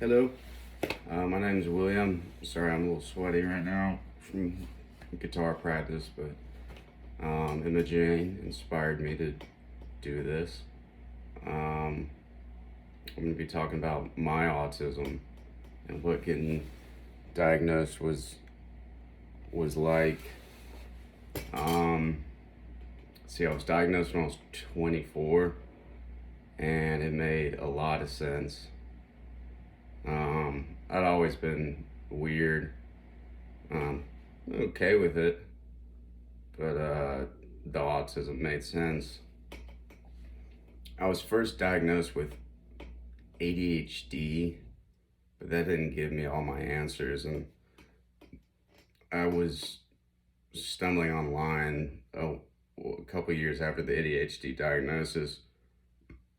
Hello, my name's William. Sorry, I'm a little sweaty right now from guitar practice, but Imogene inspired me to do this. Um, I'm going to be talking about my autism and what getting diagnosed was like. Um, I was diagnosed when I was 24, and it made a lot of sense. I'd always been weird, um, okay with it, but the autism made sense. I was first diagnosed with ADHD, but that didn't give me all my answers, and I was stumbling online a couple years after the ADHD diagnosis,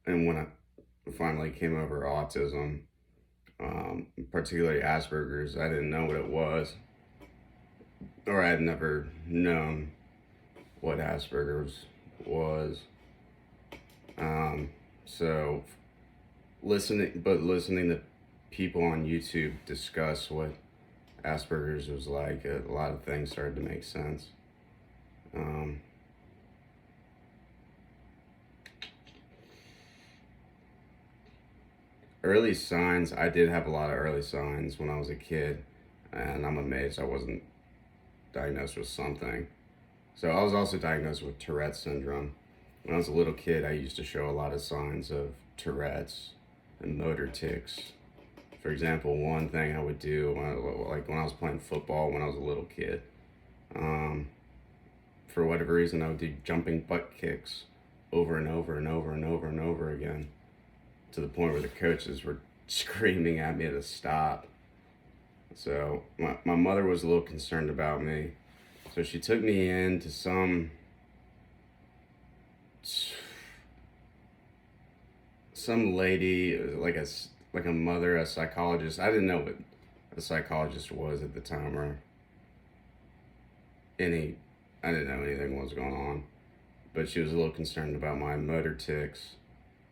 and when I finally came over autism, particularly Asperger's, I didn't know what it was, or I had never known what Asperger's was. So listening to people on YouTube discuss what Asperger's was like, a lot of things started to make sense. Um, Early signs, I did have a lot of early signs when I was a kid, and I'm amazed I wasn't diagnosed with something. So I was also diagnosed with Tourette's syndrome. When I was a little kid, I used to show a lot of signs of Tourette's and motor tics. For example, one thing I would do when I was playing football when I was a little kid, um, for whatever reason, I would do jumping butt kicks over and over and over and over and over again, to the point where the coaches were screaming at me to stop. So my mother was a little concerned about me. So she took me in to some lady, like a mother, a psychologist. I didn't know what a psychologist was at the time, or any I didn't know anything was going on. But she was a little concerned about my motor tics,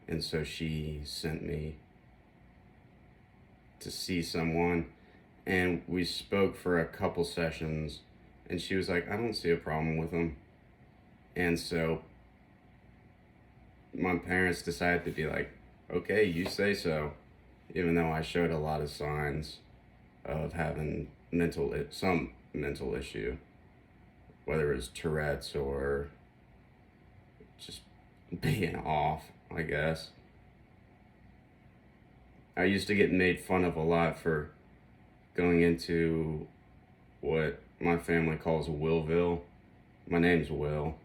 and so she sent me to see someone, and we spoke for a couple sessions, and she was like, I don't see a problem with them. And so my parents decided to be like, okay, you say so, even though I showed a lot of signs of having some mental issue, whether it was Tourette's or just being off, I guess. I used to get made fun of a lot for going into what my family calls Willville. My name's Will.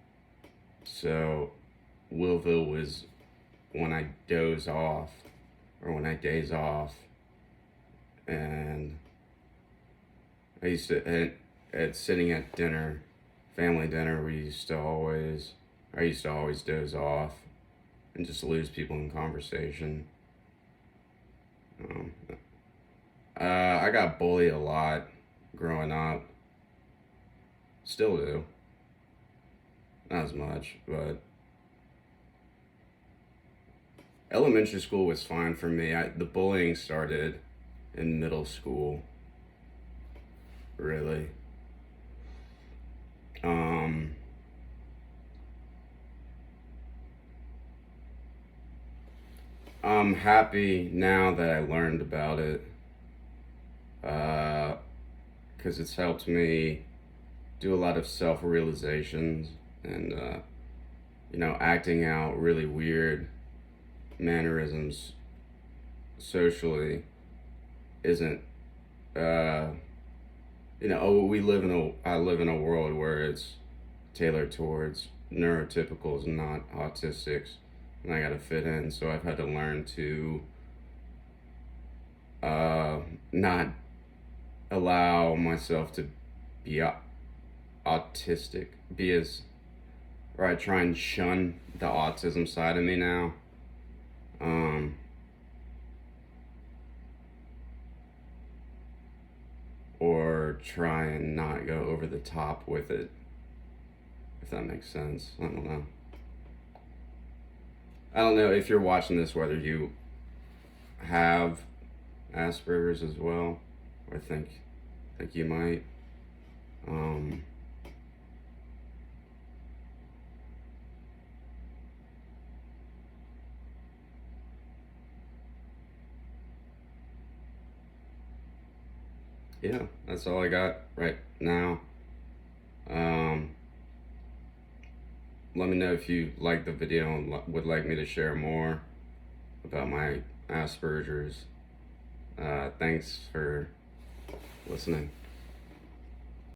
So Willville was when I doze off, or when I daze off. And I used to, at sitting at dinner, family dinner, I used to always doze off and just lose people in conversation. Um, I got bullied a lot growing up. Still do. Not as much, but elementary school was fine for me. The bullying started in middle school, really. Um, I'm happy now that I learned about it, because it's helped me do a lot of self-realizations, and acting out really weird mannerisms socially isn't I live in a world where it's tailored towards neurotypicals and not autistics, and I gotta fit in. So I've had to learn to not allow myself to be autistic, or I try and shun the autism side of me now. Um, or try and not go over the top with it, if that makes sense. I don't know. I don't know if you're watching this whether you have Asperger's as well, or think you might. Um, yeah, that's all I got right now. Um, Let me know if you liked the video and would like me to share more about my Asperger's. Thanks for listening.